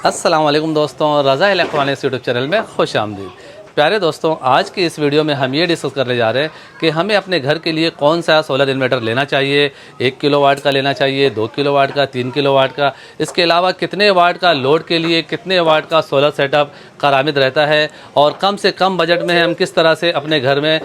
अस्सलाम वालेकुम दोस्तों, रज़ा इलेक्ट्रॉनिक्स यूट्यूब चैनल में खुश आमदीद। प्यारे दोस्तों, आज की इस वीडियो में हम ये डिस्कस करने जा रहे हैं कि हमें अपने घर के लिए कौन सा सोलर इन्वर्टर लेना चाहिए। 1 किलोवाट का लेना चाहिए, 2 किलोवाट का, 3 किलोवाट का। इसके अलावा कितने वाट का लोड के लिए कितने वाट का सोलर सेटअप कारामिद रहता है और कम से कम बजट में हम किस तरह से अपने घर में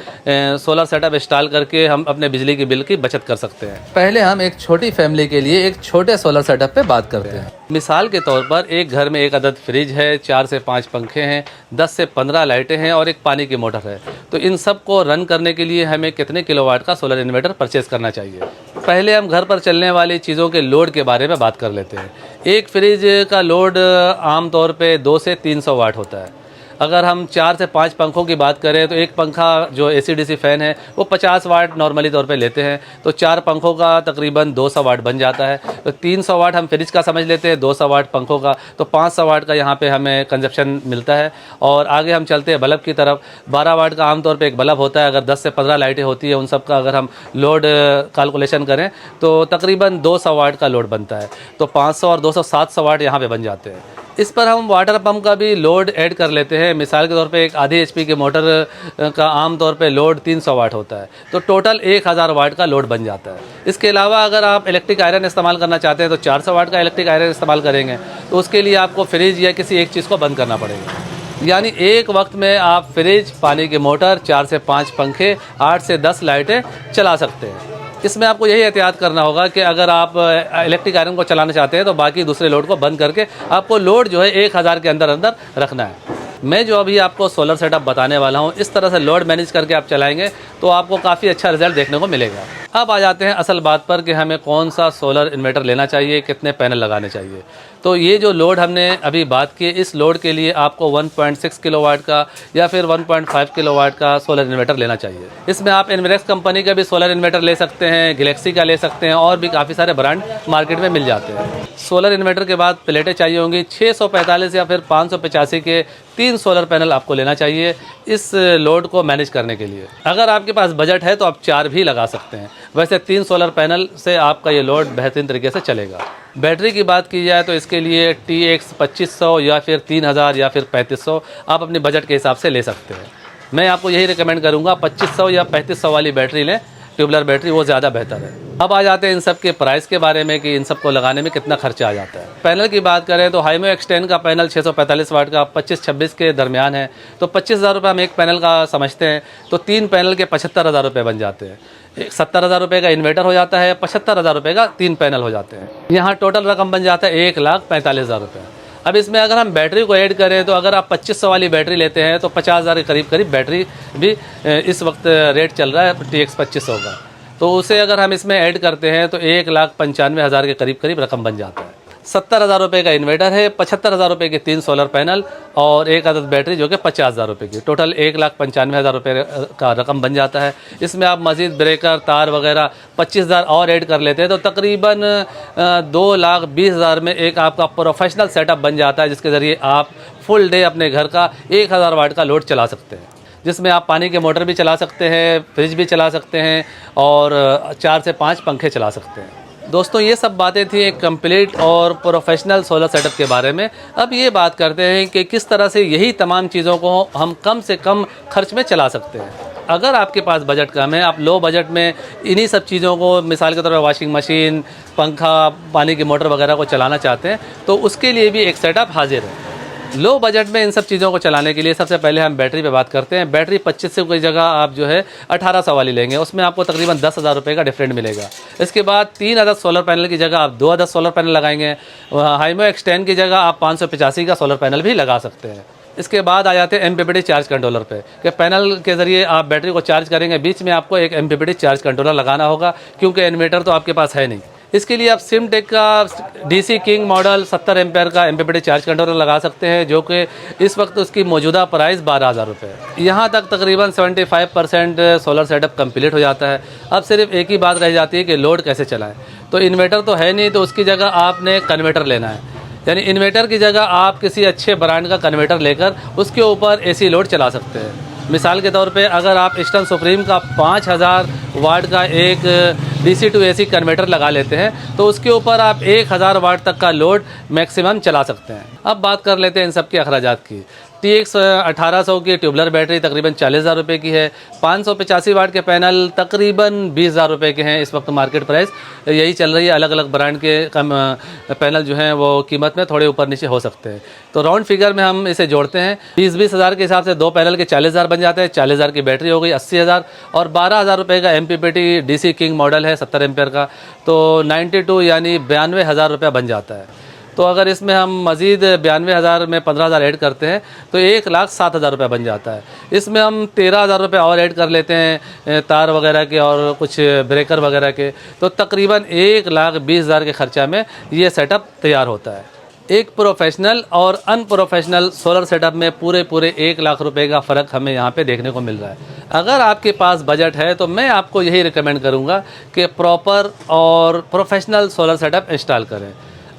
सोलर सेटअप इंस्टॉल करके हम अपने बिजली के बिल की बचत कर सकते हैं। पहले हम एक छोटी फैमिली के लिए एक छोटे सोलर सेटअप पे बात करते हैं। मिसाल के तौर पर एक घर में एक अदद फ्रिज है, 4 से 5 पंखे हैं, 10 से 15 लाइटें हैं और एक पानी की मोटर है। तो इन सब को रन करने के लिए हमें कितने किलोवाट का सोलर इन्वर्टर परचेज़ करना चाहिए। पहले हम घर पर चलने वाली चीज़ों के लोड के बारे में बात कर लेते हैं। एक फ्रिज का लोड आम तौर पे 2 से 300 वाट होता है। अगर हम 4 से 5 पंखों की बात करें तो एक पंखा जो AC/DC फ़ैन है वो 50 वाट नॉर्मली तौर पे लेते हैं, तो 4 पंखों का तकरीबन 200 वाट बन जाता है। तो 300 वाट हम फ्रिज का समझ लेते हैं, 200 वाट पंखों का, तो 500 वाट का यहाँ पे हमें कंजप्शन मिलता है। और आगे हम चलते हैं बल्ब की तरफ। 12 वाट का आमतौर पे एक बल्ब होता है। अगर 10 से 15 लाइटें होती है, उन सब का अगर हम लोड कैलकुलेशन करें तो तकरीबन 200 वाट का लोड बनता है। तो 500 और 200 700 वाट यहाँ पे बन जाते हैं। इस पर हम वाटर पंप का भी लोड ऐड कर लेते हैं। मिसाल के तौर पे एक आधी HP के मोटर का आम तौर पे लोड 300 वाट होता है, तो टोटल 1000 वाट का लोड बन जाता है। इसके अलावा अगर आप इलेक्ट्रिक आयरन इस्तेमाल करना चाहते हैं तो 400 वाट का इलेक्ट्रिक आयरन इस्तेमाल करेंगे, तो उसके लिए आपको फ्रिज या किसी एक चीज़ को बंद करना पड़ेगा। यानी एक वक्त में आप फ्रिज, पानी की मोटर, 4 से 5 पंखे, 8 से 10 लाइटें चला सकते हैं। इसमें आपको यही एहतियात करना होगा कि अगर आप इलेक्ट्रिक आयरन को चलाना चाहते हैं तो बाकी दूसरे लोड को बंद करके आपको लोड जो है 1000 के अंदर अंदर रखना है। मैं जो अभी आपको सोलर सेटअप बताने वाला हूँ, इस तरह से लोड मैनेज करके आप चलाएंगे तो आपको काफ़ी अच्छा रिजल्ट देखने को मिलेगा। अब आ जाते हैं असल बात पर कि हमें कौन सा सोलर इन्वर्टर लेना चाहिए, कितने पैनल लगाने चाहिए। तो ये जो लोड हमने अभी बात की, इस लोड के लिए आपको 1.6 किलोवाट का या फिर 1.5 किलोवाट का सोलर इन्वर्टर लेना चाहिए। इसमें आप इन्वेरेक्स कंपनी का भी सोलर इन्वर्टर ले सकते हैं, गैलेक्सी का ले सकते हैं और भी काफ़ी सारे ब्रांड मार्केट में मिल जाते हैं। सोलर इन्वर्टर के बाद प्लेटें चाहिए होंगी 645 या फिर 585 के 3 सोलर पैनल आपको लेना चाहिए इस लोड को मैनेज करने के लिए। अगर आपके पास बजट है तो आप 4 भी लगा सकते हैं। वैसे 3 सोलर पैनल से आपका ये लोड बेहतरीन तरीके से चलेगा। बैटरी की बात की जाए तो इसके लिए TX 2500 या फिर 3000 या फिर 3500 आप अपने बजट के हिसाब से ले सकते हैं। मैं आपको यही रिकमेंड करूँगा 2500 या 3500 वाली बैटरी लें, ट्यूबलर बैटरी, वो ज़्यादा बेहतर है। अब आ जाते हैं इन सब के प्राइस के बारे में कि इन सब को लगाने में कितना खर्चा आ जाता है। पैनल की बात करें तो हाइमो एक्सटेंड का पैनल 645 वाट का 25-26 के दरमियान है, तो 25,000 रुपये हम एक पैनल का समझते हैं, तो 3 पैनल के 75,000 रुपये बन जाते हैं। 70,000 रुपये का इन्वर्टर हो जाता है, 75,000 रुपये का 3 पैनल हो जाते हैं। यहाँ टोटल रकम बन जाता है 1,45,000 रुपये। अब इसमें अगर हम बैटरी को ऐड करें तो अगर आप 2500 वाली बैटरी लेते हैं तो 50,000 के करीब बैटरी भी इस वक्त रेट चल रहा है TX 2500 का, तो उसे अगर हम इसमें ऐड करते हैं तो 1,95,000 के करीब रकम बन जाता है। 70,000 रुपये का इन्वर्टर है, 75,000 रुपये के 3 सोलर पैनल और एक अदद बैटरी जो कि 50,000 रुपये की, टोटल 1,95,000 रुपये का रकम बन जाता है। इसमें आप मज़ीद ब्रेकर, तार वगैरह 25,000 और ऐड कर लेते हैं तो तकरीबन 2,20,000 में एक आपका प्रोफेशनल सेटअप बन जाता है, जिसके ज़रिए आप फुल डे अपने घर का 1000 वाट का लोड चला सकते हैं, जिसमें आप पानी के मोटर भी चला सकते हैं, फ्रिज भी चला सकते हैं और 4 से 5 पंखे चला सकते हैं। दोस्तों, ये सब बातें थी एक कंप्लीट और प्रोफेशनल सोलर सेटअप के बारे में। अब ये बात करते हैं कि किस तरह से यही तमाम चीज़ों को हम कम से कम खर्च में चला सकते हैं। अगर आपके पास बजट कम है, आप लो बजट में इन्हीं सब चीज़ों को, मिसाल के तौर पर वॉशिंग मशीन, पंखा, पानी की मोटर वगैरह को चलाना चाहते हैं, तो उसके लिए भी एक सेटअप हाजिर है। लो बजट में इन सब चीज़ों को चलाने के लिए सबसे पहले हम बैटरी पे बात करते हैं। बैटरी 2500 की जगह आप जो है 1800 वाली लेंगे, उसमें आपको तकरीबन 10,000 रुपये का डिफरेंट मिलेगा। इसके बाद 3 अदद सोलर पैनल की जगह आप 2 अदद सोलर पैनल लगाएंगे। हाइमो एक्सटेंड की जगह आप 585 का सोलर पैनल भी लगा सकते हैं। इसके बाद आ जाते हैं MPPT चार्ज कंट्रोलर पे कि पैनल के ज़रिए आप बैटरी को चार्ज करेंगे, बीच में आपको एक MPPT चार्ज कंट्रोलर लगाना होगा क्योंकि इन्वर्टर तो आपके पास है नहीं। इसके लिए आप सिमटेक का DC किंग मॉडल 70 एम्पेयर का MPPT चार्ज कंट्रोलर लगा सकते हैं, जो कि इस वक्त उसकी मौजूदा प्राइस 12,000 रुपये है। यहाँ तक तकरीबन 75% सोलर सेटअप कंप्लीट हो जाता है। अब सिर्फ एक ही बात रह जाती है कि लोड कैसे चलाएं। तो इन्वर्टर तो है नहीं, तो उसकी जगह आपने कन्वर्टर लेना है, यानी इन्वर्टर की जगह आप किसी अच्छे ब्रांड का कन्वर्टर लेकर उसके ऊपर AC लोड चला सकते हैं। मिसाल के तौर पे अगर आप ईस्टर्न सुप्रीम का 5000 वाट का एक DC टू AC कन्वर्टर लगा लेते हैं तो उसके ऊपर आप 1000 वाट तक का लोड मैक्सिमम चला सकते हैं। अब बात कर लेते हैं इन सब के अखराजात की। TX 1800 की ट्यूबलर बैटरी तकरीबन 40,000 रुपये की है। 585 वाट के पैनल तकरीबन 20,000 रुपये के हैं इस वक्त मार्केट प्राइस यही चल रही है। अलग अलग ब्रांड के कम पैनल जो हैं वो कीमत में थोड़े ऊपर नीचे हो सकते हैं। तो राउंड फिगर में हम इसे जोड़ते हैं 20-20 हज़ार के हिसाब से दो पैनल के 40,000 बन जाते हैं। 40,000 की बैटरी हो गई 80,000 और 12,000 रुपये का MPPT DC किंग मॉडल है 70 एम्पेयर का, तो 92 यानी 92,000 रुपया बन जाता है। तो अगर इसमें हम मज़ीद 92,000 में 15,000 ऐड करते हैं तो 1,07,000 रुपये बन जाता है। इसमें हम 13,000 रुपये और ऐड कर लेते हैं तार वगैरह के और कुछ ब्रेकर वगैरह के, तो तकरीबन 1,20,000 के ख़र्चा में ये सेटअप तैयार होता है। एक प्रोफेशनल और अनप्रोफेशनल सोलर सेटअप में पूरे 1,00,000 रुपए का फ़र्क हमें यहाँ पे देखने को मिल रहा है। अगर आपके पास बजट है तो मैं आपको यही रिकमेंड करूँगा कि प्रॉपर और प्रोफेशनल सोलर सेटअप इंस्टॉल करें।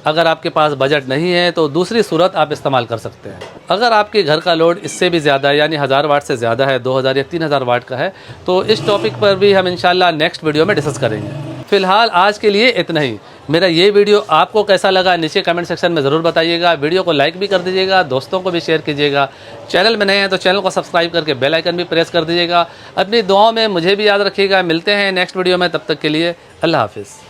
अगर आपके पास बजट नहीं है तो दूसरी सूरत आप इस्तेमाल कर सकते हैं। अगर आपके घर का लोड इससे भी ज़्यादा है यानी 1000 वाट से ज़्यादा है, 2000 या 3000 वाट का है, तो इस टॉपिक पर भी हम इंशाल्लाह नेक्स्ट वीडियो में डिस्कस करेंगे। फ़िलहाल आज के लिए इतना ही। मेरा ये वीडियो आपको कैसा लगा नीचे कमेंट सेक्शन में ज़रूर बताइएगा। वीडियो को लाइक भी कर दीजिएगा, दोस्तों को भी शेयर कीजिएगा। चैनल में नए हैं तो चैनल को सब्सक्राइब करके बेल आइकन भी प्रेस कर दीजिएगा। अपनी दुआओं में मुझे भी याद रखिएगा। मिलते हैं नेक्स्ट वीडियो में, तब तक के लिए अल्लाह हाफिज़।